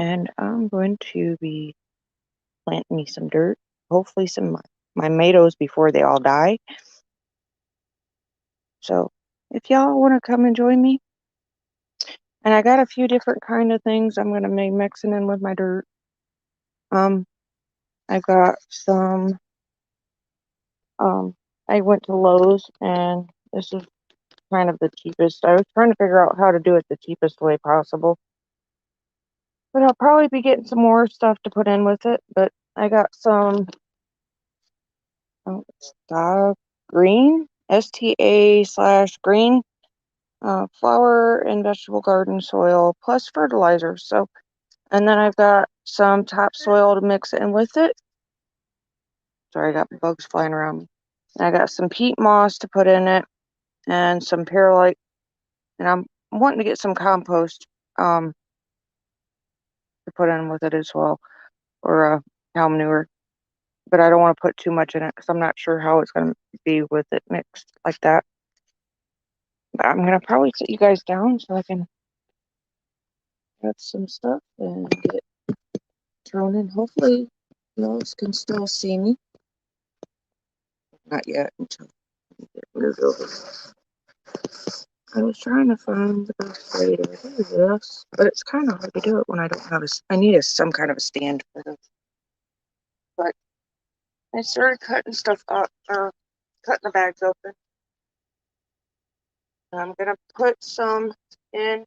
and I'm going to be planting me some dirt, hopefully some my matoes before they all die. So if y'all want to come and join me, and I got a few different kind of things I'm going to be mixing in with my dirt. I've got some, I went to Lowe's, and this is kind of the cheapest. I was trying to figure out how to do it the cheapest way possible. But I'll probably be getting some more stuff to put in with it. But I got some stock green, STA/green, flower and vegetable garden soil plus fertilizer. So, and then I've got some topsoil to mix in with it. Sorry, I got bugs flying around me. And I got some peat moss to put in it and some perlite. And I'm wanting to get some compost to put in with it as well, or cow manure. But I don't want to put too much in it because I'm not sure how it's going to be with it mixed like that. But I'm going to probably sit you guys down so I can add some stuff and get it thrown in. Hopefully you all can still see me. Not yet until I get moved over. I was trying to find the best way to do this, but it's kind of hard to do it when I don't have I need some kind of a stand for this. But I started cutting stuff up, or cutting the bags open. I'm going to put some in.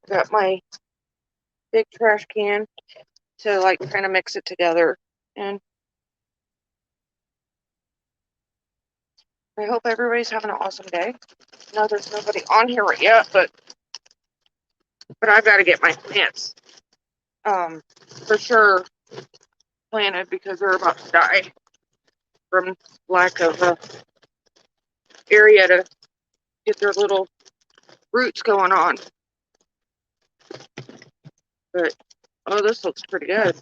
Got my big trash can to like kind of mix it together. And I hope everybody's having an awesome day. No, there's nobody on here right yet, but I've got to get my plants for sure planted because they're about to die from lack of area to get their little roots going on. But oh, this looks pretty good.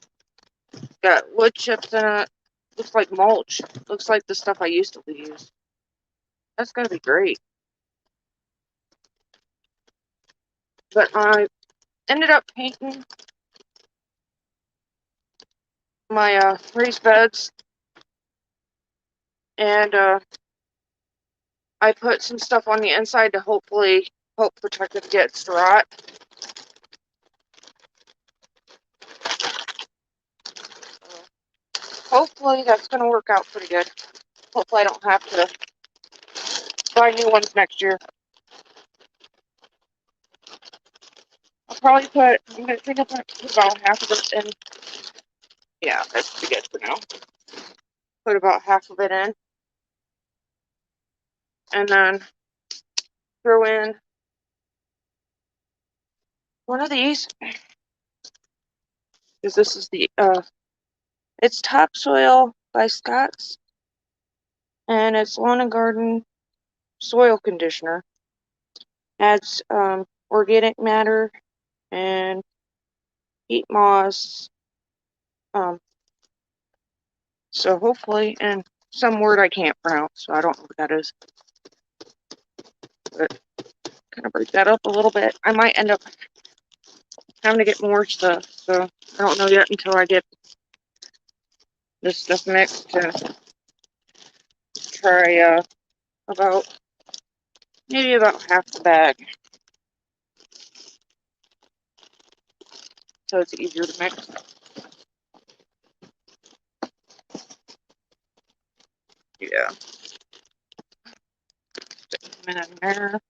Got wood chips in it. Looks like mulch. Looks like the stuff I used to use. That's gonna be great. But I ended up painting my raised beds, and I put some stuff on the inside to hopefully help protect it against rot. Hopefully that's gonna work out pretty good. Hopefully I don't have to buy new ones next year. I'll probably put, I'm gonna think I'm gonna put about half of it in. Yeah, that's pretty good for now. Put about half of it in. And then throw in one of these. Because this is the, it's Topsoil by Scott's. And it's lawn and garden soil conditioner. Adds organic matter and peat moss. So hopefully, and some word I can't pronounce, so I don't know what that is. But kind of break that up a little bit. I might end up having to get more stuff, so I don't know yet until I get this stuff mixed and try maybe about half the bag, so it's easier to mix. Yeah. Stick them in there.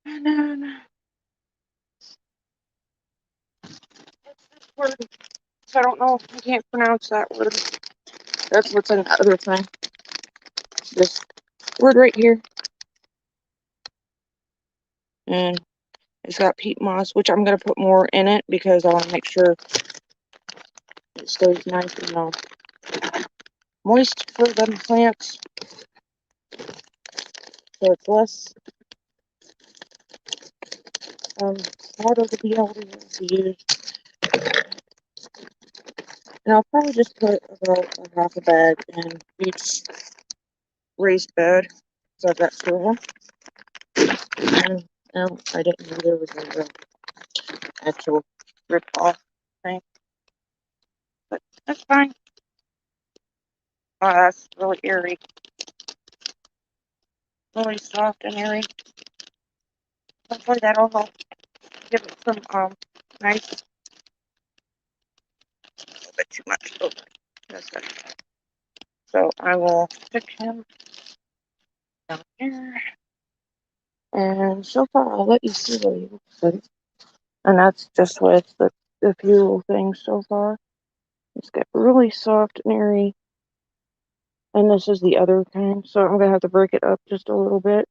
And then it's this word. So I don't know if I can't pronounce that word. That's what's in the other thing. This word right here. And it's got peat moss, which I'm going to put more in it because I want to make sure it stays nice and moist for the plants. So it's less harder to be able to use. And I'll probably just put about a half a bag in each raised bed. So I've got 2 of them. And no, I didn't know there was an actual rip off thing, but that's fine. Oh, that's really airy. Really soft and airy. Hopefully that'll help give it some nice. A little bit too much. Oh, that's good. So I will stick him down here. And so far, I'll let you see what he looks like. And that's just with the few things so far. It's got really soft and airy. And this is the other kind, so I'm going to have to break it up just a little bit.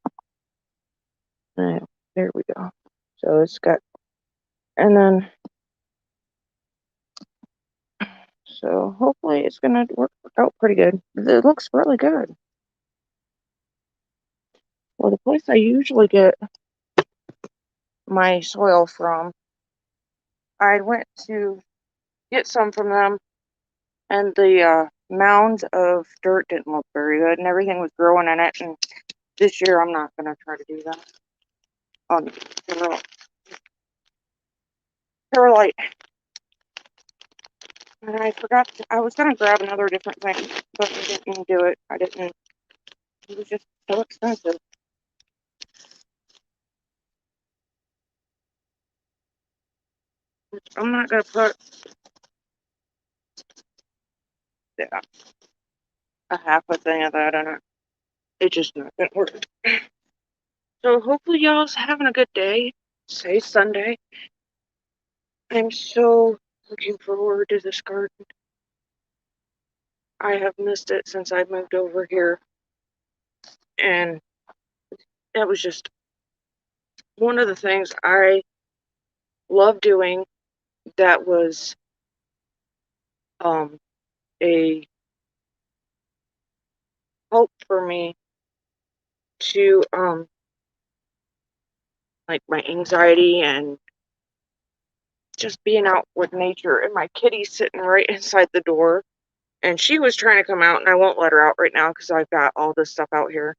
And there we go. So it's got, and then, so hopefully it's going to work out pretty good. It looks really good. Well, the place I usually get my soil from, I went to get some from them, and the mounds of dirt didn't look very good, and everything was growing in it, and this year I'm not going to try to do that. Perlite. And I forgot, I was going to grab another different thing, but I didn't do it. It was just so expensive. I'm not going to put a half a thing of that in it. It's just not going to work. So hopefully y'all's having a good day. Say Sunday. I'm so looking forward to this garden. I have missed it since I moved over here. And that was just one of the things I love doing that was a help for me to like my anxiety and just being out with nature. And my kitty's sitting right inside the door, and she was trying to come out, and I won't let her out right now because I've got all this stuff out here.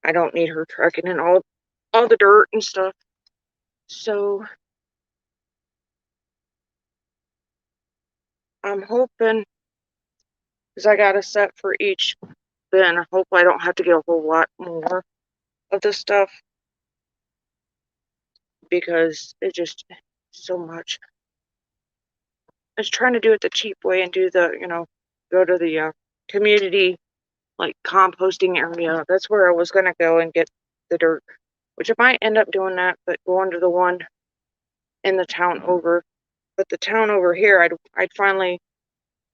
I don't need her trekking in all the dirt and stuff. So I'm hoping, because I got a set for each bin, I hope I don't have to get a whole lot more of this stuff, because it just so much. I was trying to do it the cheap way and do the, go to the community, like, composting area. That's where I was going to go and get the dirt, which I might end up doing that, but going to the one in the town over. But the town over here, I'd finally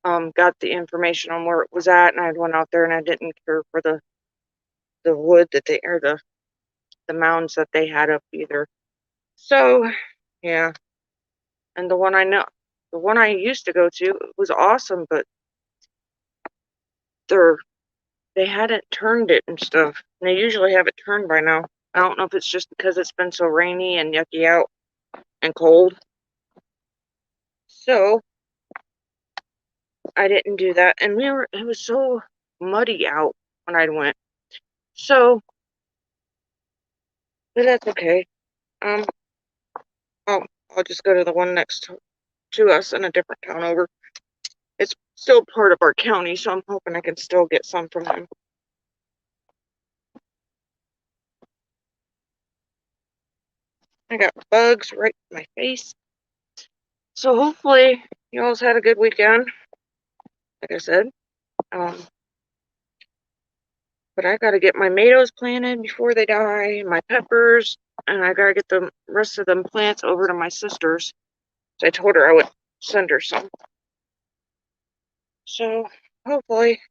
got the information on where it was at, and I went out there, and I didn't care for the wood that they, or the mounds that they had up either. So, yeah. And the one I used to go to was awesome, but they hadn't turned it and stuff. And they usually have it turned by now. I don't know if it's just because it's been so rainy and yucky out and cold. So I didn't do that. And it was so muddy out when I went. So, but that's okay. I'll just go to the one next to us in a different town over. It's still part of our county, so I'm hoping I can still get some from them. I got bugs right in my face. So hopefully you all had a good weekend, like I said. But I gotta get my matoes planted before they die, my peppers, and I gotta get the rest of them plants over to my sister's. So I told her I would send her some. So hopefully.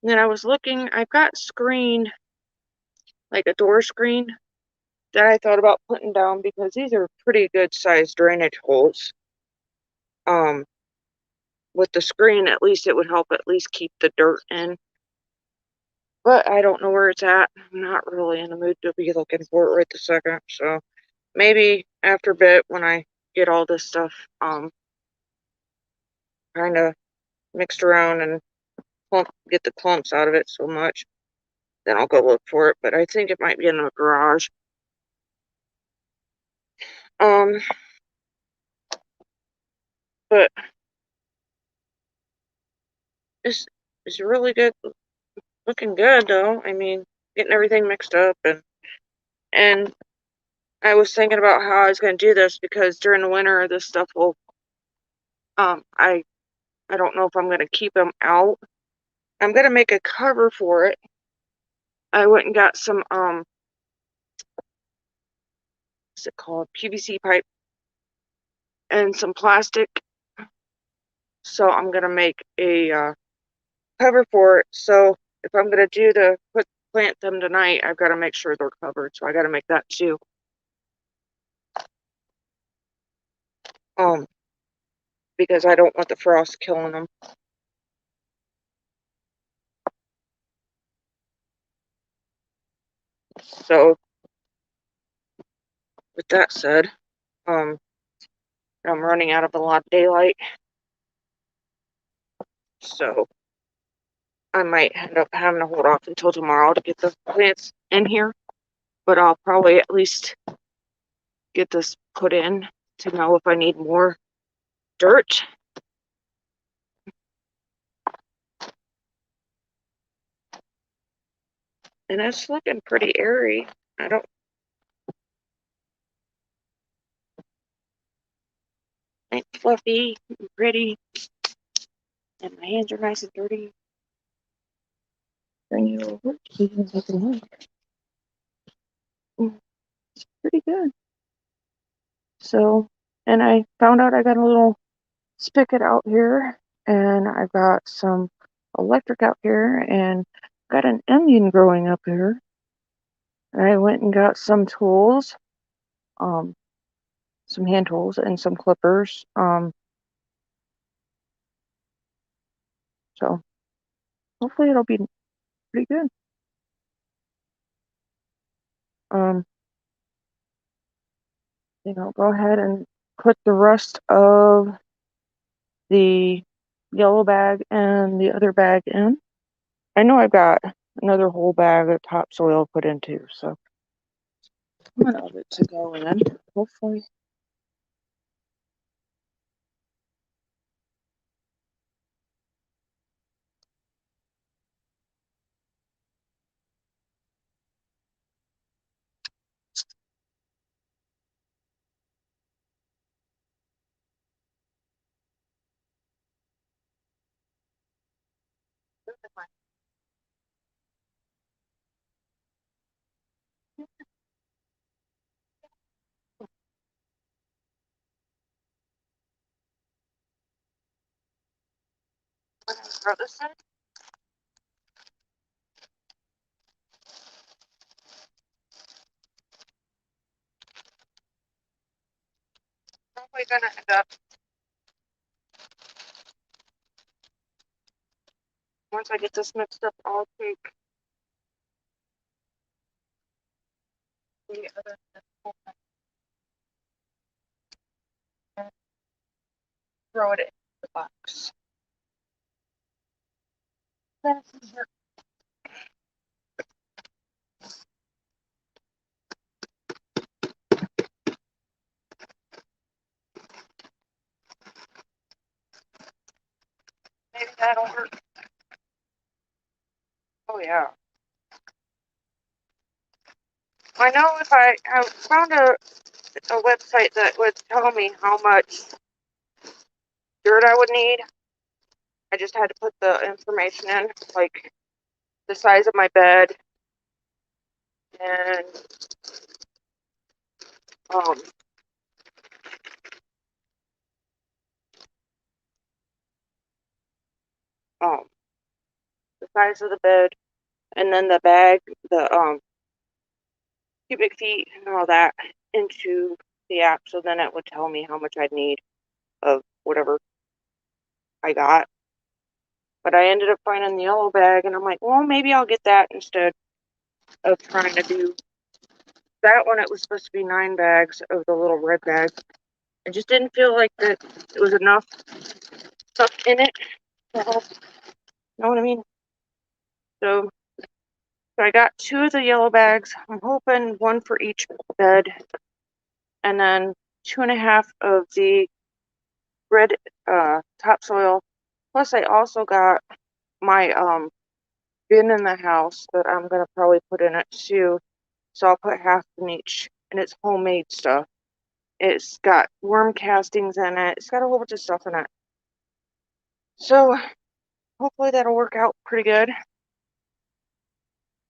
And then I was looking, I've got screen, like a door screen, that I thought about putting down because these are pretty good sized drainage holes. With the screen, at least it would help at least keep the dirt in. But I don't know where it's at. I'm not really in the mood to be looking for it right this second. So maybe after a bit, when I get all this stuff kind of mixed around and get the clumps out of it so much, then I'll go look for it. But I think it might be in the garage. But it's really good, looking good though. I mean, getting everything mixed up, and I was thinking about how I was going to do this because during the winter this stuff will I don't know if I'm going to keep them out. I'm going to make a cover for it. I went and got some what's it called, PVC pipe and some plastic. So I'm going to make a cover for it. So if I'm going to plant them tonight, I've got to make sure they're covered. So I got to make that too. Because I don't want the frost killing them. So with that said, I'm running out of a lot of daylight. So I might end up having to hold off until tomorrow to get the plants in here. But I'll probably at least get this put in to know if I need more dirt. And it's looking pretty airy. It's fluffy and pretty. And my hands are nice and dirty. Bring you over so you can take a look. It's pretty good. So, and I found out I got a little spigot out here, and I got some electric out here, and got an onion growing up here. I went and got some tools, some hand tools and some clippers. So hopefully it'll be pretty good. I'll go ahead and put the rest of the yellow bag and the other bag in. I know I've got another whole bag of topsoil put in too, so one of it to go in, hopefully. Throw this in. Probably gonna end up, once I get this mixed up, I'll take the other and throw it in the box. Maybe that'll work. Oh yeah. I know if I found a website that would tell me how much dirt I would need. I just had to put the information in, like the size of my bed and um um the size of the bed, and then the bag, the cubic feet and all that into the app, so then it would tell me how much I'd need of whatever I got. But I ended up finding the yellow bag, and I'm like, well, maybe I'll get that instead of trying to do that one. It was supposed to be 9 bags of the little red bag. I just didn't feel like that it was enough stuff in it to help. You know what I mean? So I got 2 of the yellow bags. I'm hoping 1 for each bed, and then 2.5 of the red topsoil. Plus, I also got my bin in the house that I'm gonna probably put in it too. So I'll put half in each, and it's homemade stuff. It's got worm castings in it. It's got a whole bunch of stuff in it. So hopefully that'll work out pretty good.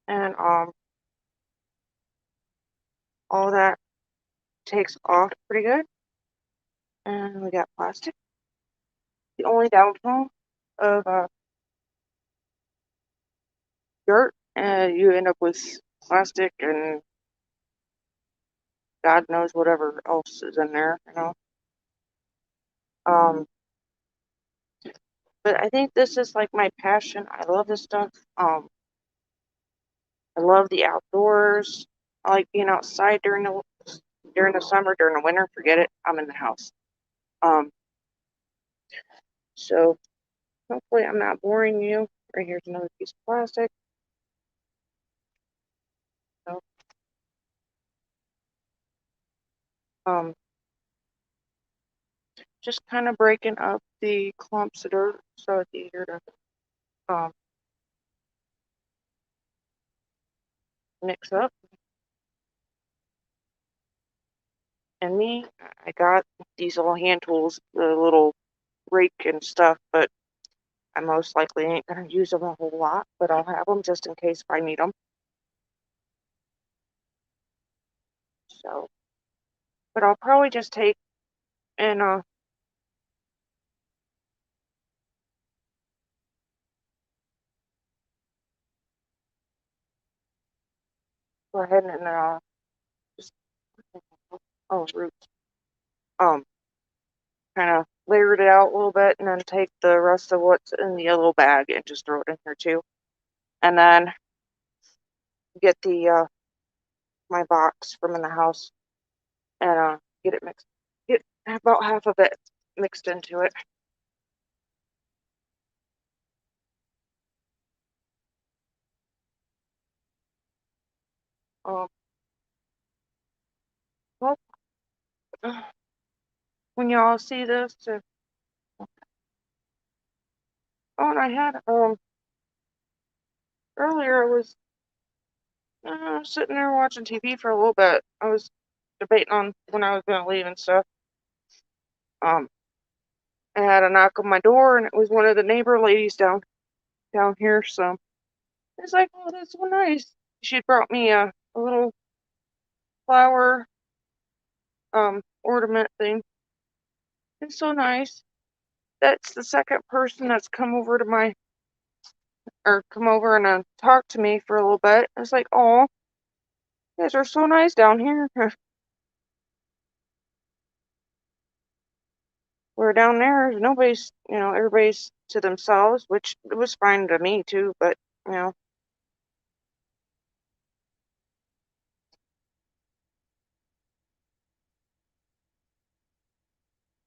And all that takes off pretty good. And we got plastic. The only downfall of dirt, you end up with plastic and God knows whatever else is in there, you know. But I think this is like my passion. I love this stuff. I love the outdoors. I like being outside during the summer, during the winter. Forget it. I'm in the house. Um, so hopefully I'm not boring you. Right here's another piece of plastic. So, just kind of breaking up the clumps of dirt so it's easier to mix up. And me, I got these little hand tools, the little rake and stuff, but I most likely ain't gonna use them a whole lot, but I'll have them just in case if I need them. So, but I'll probably just take and go ahead and just roots. Kind of layered it out a little bit, and then take the rest of what's in the yellow bag and just throw it in here too. And then get the my box from in the house and get it mixed. Get about half of it mixed into it. Um, well, when y'all see this, and I had earlier I was sitting there watching TV for a little bit. I was debating on when I was gonna leave and stuff. I had a knock on my door, and it was one of the neighbor ladies down here. So it's like, oh, that's so nice. She had brought me a little flower ornament thing. It's so nice. That's the second person that's come over and talked to me for a little bit. It's like, oh, you guys are so nice down here. Where down there, nobody's, everybody's to themselves, which was fine to me too, but, you know.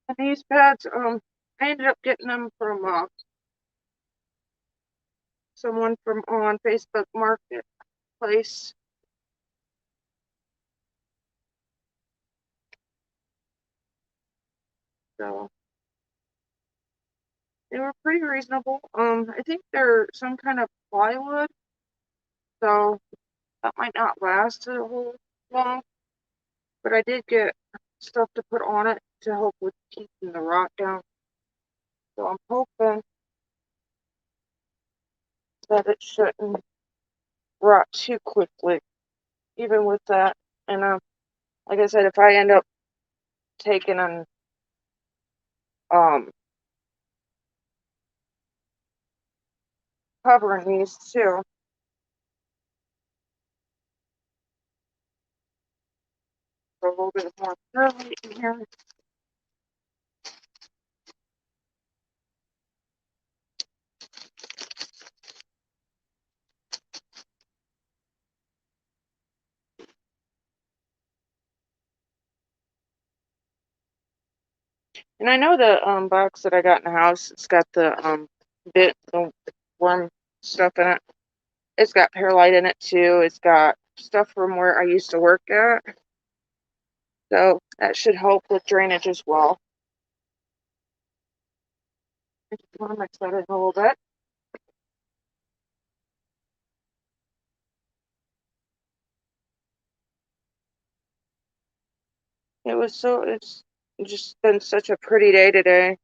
And these pads, I ended up getting them from someone from on Facebook Marketplace. So they were pretty reasonable. I think they're some kind of plywood, so that might not last a whole long. But I did get stuff to put on it to help with keeping the rot down. So I'm hoping that it shouldn't rot too quickly, even with that. And like I said, if I end up taking and covering these too, for a little bit more thoroughly in here. And I know the box that I got in the house, it's got the worm stuff in it. It's got perlite in it too. It's got stuff from where I used to work at. So that should help with drainage as well. I just want to mix that in a little bit. It's just been such a pretty day today.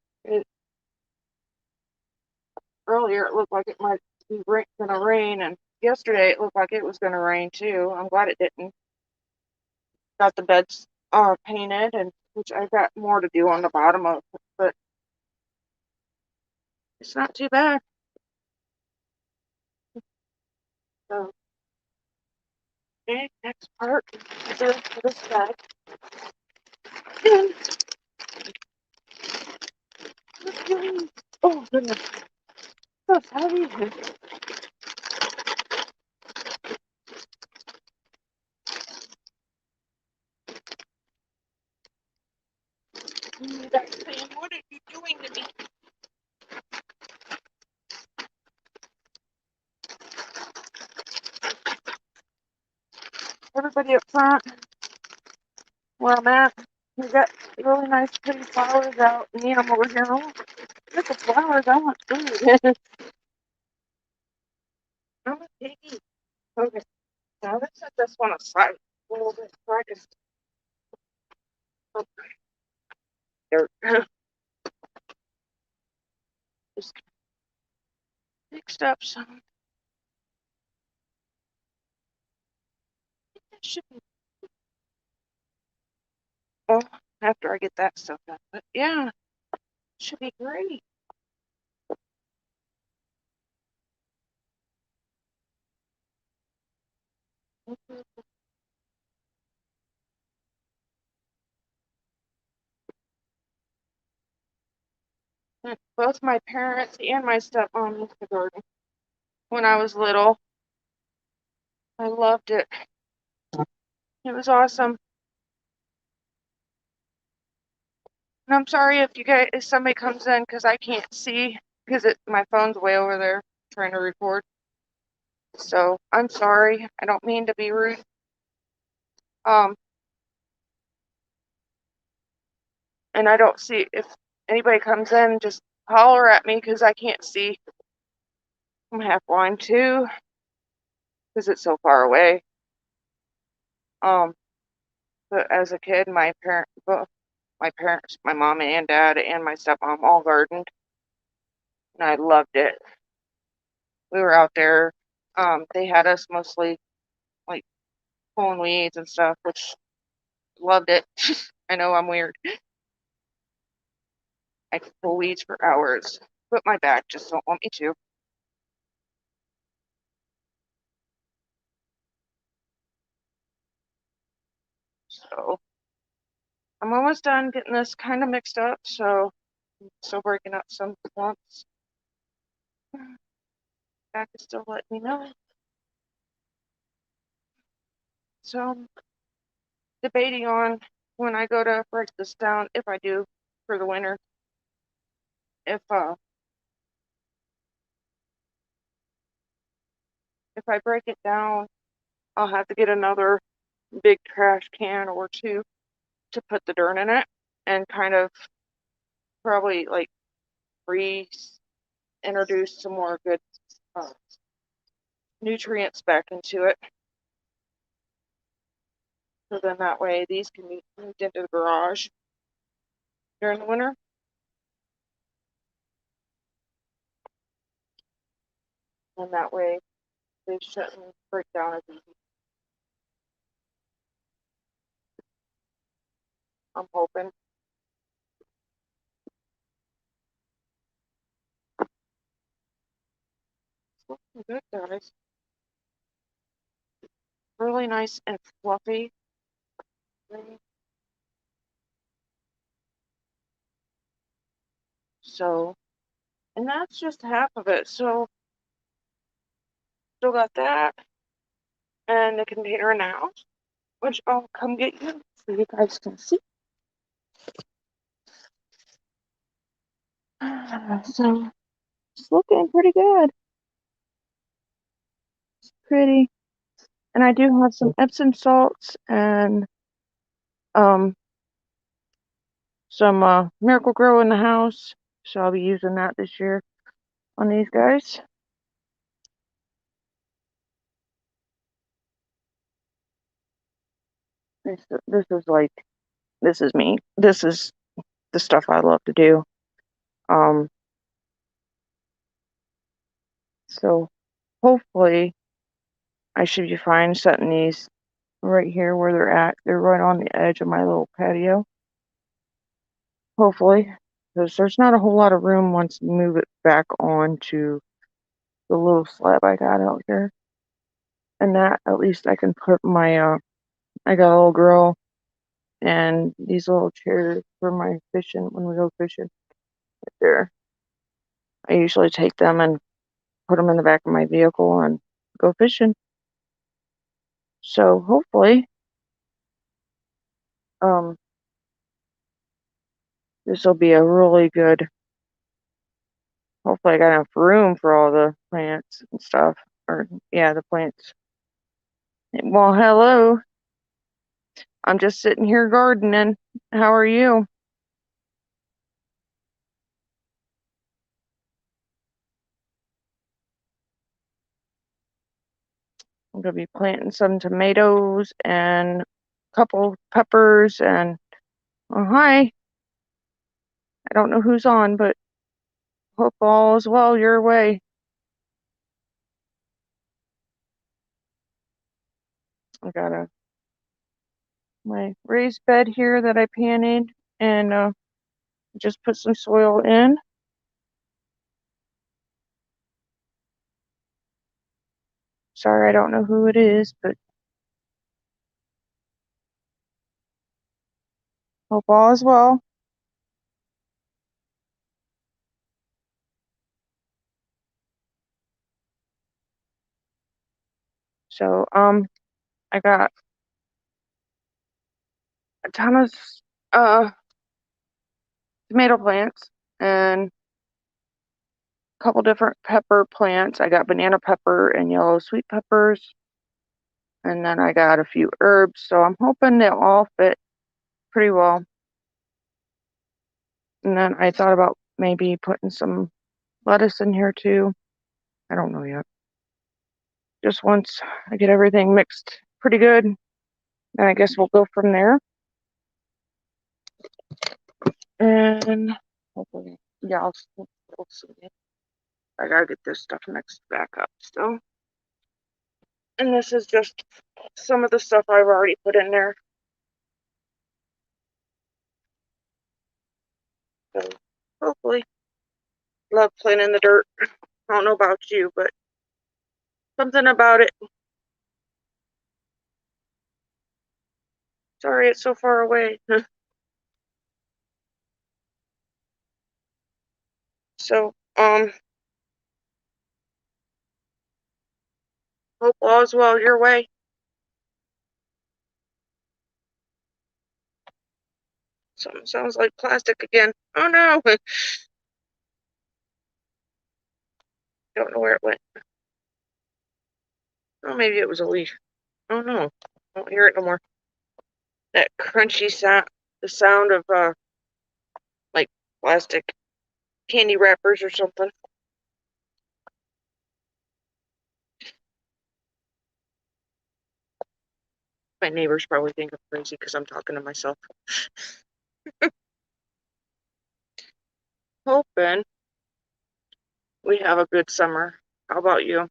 Earlier it looked like it might be gonna rain, and yesterday it looked like it was gonna rain too. I'm glad it didn't. Got the beds painted, and which I've got more to do on the bottom of it, but it's not too bad. So, okay, next part is this bag. And, oh goodness, so heavy. That's saying, what are you doing to me? Everybody up front, where I'm at, we got really nice pretty flowers out, and me, I'm over here, oh, look at the flowers, I want food. I'm a piggy. Okay, now let's set this one aside a little bit so I can, oh, there, just mixed up some. That should be, well, after I get that stuff done, but yeah, it should be great. Both my parents and my stepmom used to garden when I was little. I loved it. It was awesome. And I'm sorry if somebody comes in because I can't see because my phone's way over there trying to record. So I'm sorry. I don't mean to be rude. Um, and I don't see if anybody comes in, just holler at me because I can't see. I'm half blind too because it's so far away. But as a kid, both my parents, my mom and dad, and my stepmom all gardened, and I loved it. We were out there. They had us mostly like pulling weeds and stuff, which loved it. I know I'm weird. I could pull weeds for hours, but my back just don't want me to. So I'm almost done getting this kind of mixed up. So I'm still breaking up some clumps. Back is still letting me know. So I'm debating on when I go to break this down, if I do for the winter, if if I break it down, I'll have to get another big trash can or two to put the dirt in it and kind of probably like reintroduce some more good uh, nutrients back into it. So then that way these can be moved into the garage during the winter. And that way they shouldn't break down as easy. I'm hoping. It's looking good, guys. Really nice and fluffy. So, and that's just half of it. So, still got that and the container now, which I'll come get you so you guys can see. So, it's looking pretty good. It's pretty. And I do have some Epsom salts and um some Miracle Grow in the house. So I'll be using that this year on these guys. This is like, this is me. This is the stuff I love to do. So hopefully I should be fine setting these right here where they're at. They're right on the edge of my little patio. Hopefully, because there's not a whole lot of room once you move it back onto the little slab I got out here. And that, at least I can put my, I got a little grill and these little chairs for my fishing when we go fishing right there. I usually take them and put them in the back of my vehicle and go fishing. So hopefully, um, this will be a really good, hopefully I got enough room for all the plants and stuff. Or, yeah, the plants. Well, hello. I'm just sitting here gardening. How are you? I'm gonna be planting some tomatoes and a couple peppers and, oh, hi. I don't know who's on, but hope all is well your way. I got my raised bed here that I painted and just put some soil in. Sorry, I don't know who it is, but hope all is well. So, I got a ton of uh tomato plants and a couple different pepper plants. I got banana pepper and yellow sweet peppers, and then I got a few herbs. So I'm hoping they'll all fit pretty well. And then I thought about maybe putting some lettuce in here too. I don't know yet. Just once I get everything mixed pretty good, then I guess we'll go from there. And hopefully, yeah, we'll see. I gotta get this stuff mixed back up still. And this is just some of the stuff I've already put in there. So hopefully, love playing in the dirt. I don't know about you, but something about it. Sorry, it's so far away. So, hope all is well your way. Something sounds like plastic again. Oh no! Don't know where it went. Oh, maybe it was a leaf. Oh no, I don't hear it no more. That crunchy sound, the sound of like plastic candy wrappers or something. My neighbors probably think I'm crazy because I'm talking to myself. Hoping we have a good summer. How about you?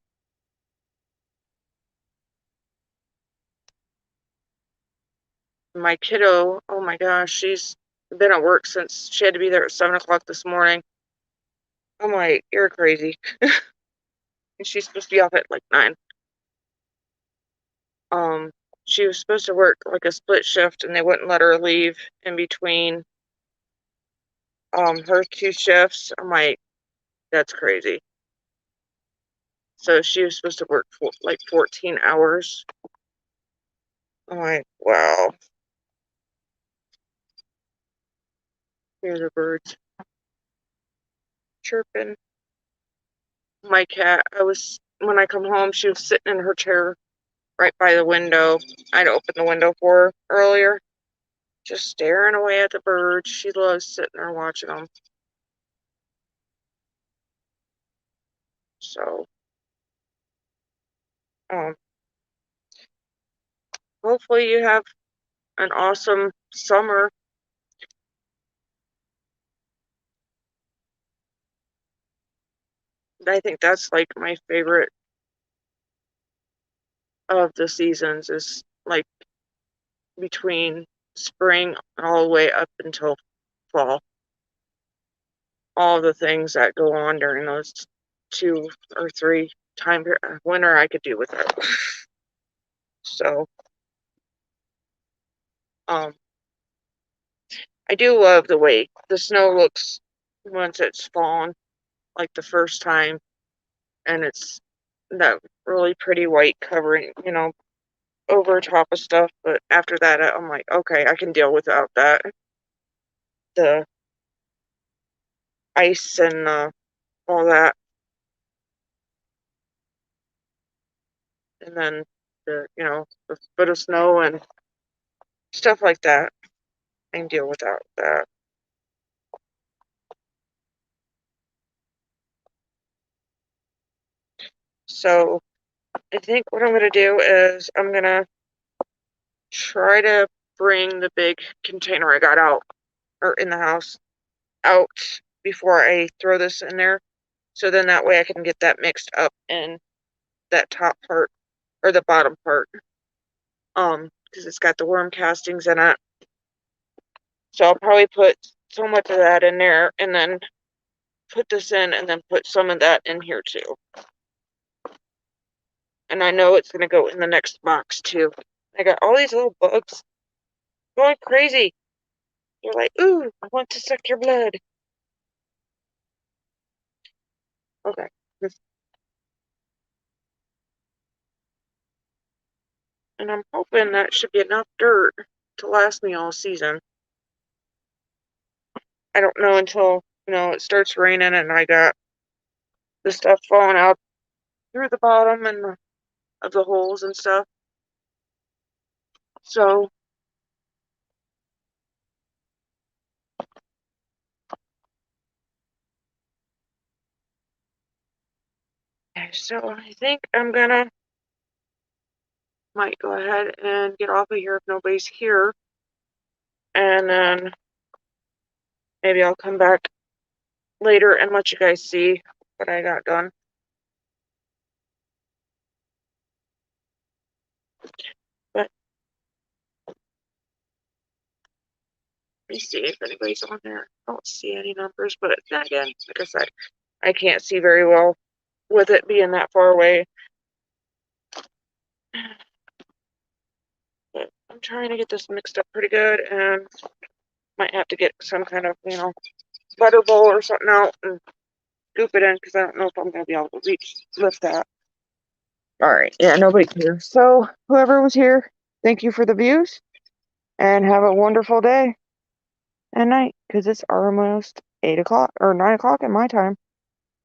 My kiddo, oh my gosh, she's been at work since she had to be there at 7 o'clock this morning. I'm like, you're crazy. And she's supposed to be off at like 9. Um, she was supposed to work like a split shift and they wouldn't let her leave in between her 2 shifts. I'm like, that's crazy. So she was supposed to work for like 14 hours. I'm like, wow. Hear the birds chirping. My cat, when I come home, she was sitting in her chair right by the window. I'd opened the window for her earlier, just staring away at the birds. She loves sitting there watching them. So, um, hopefully you have an awesome summer. I think that's like my favorite of the seasons is like between spring all the way up until fall. All the things that go on during those 2 or 3 time winter I could do without. So, I do love the way the snow looks once it's fallen, like the first time, and it's that really pretty white covering, over top of stuff. But after that, I'm like, okay, I can deal without that. The ice and all that, and then the foot of snow and stuff like that. I can deal without that. So I think what I'm going to do is I'm going to try to bring the big container I got out or in the house out before I throw this in there. So then that way I can get that mixed up in that top part or the bottom part. Because it's got the worm castings in it. So I'll probably put so much of that in there and then put this in and then put some of that in here too. And I know it's going to go in the next box too. I got all these little bugs going crazy. They're like, ooh, I want to suck your blood. Okay. And I'm hoping that should be enough dirt to last me all season. I don't know until, it starts raining and I got the stuff falling out through the bottom and of the holes and stuff. So I think I'm might go ahead and get off of here if nobody's here. And then maybe I'll come back later and let you guys see what I got done. But let me see if anybody's on there. I don't see any numbers, but then again, like I said, I can't see very well with it being that far away. But I'm trying to get this mixed up pretty good and might have to get some kind of, butter bowl or something out and scoop it in because I don't know if I'm going to be able to lift that. All right. Yeah, nobody's here. So whoever was here, thank you for the views and have a wonderful day and night because it's almost 8 o'clock or 9 o'clock at my time.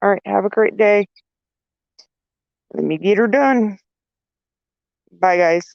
All right. Have a great day. Let me get her done. Bye, guys.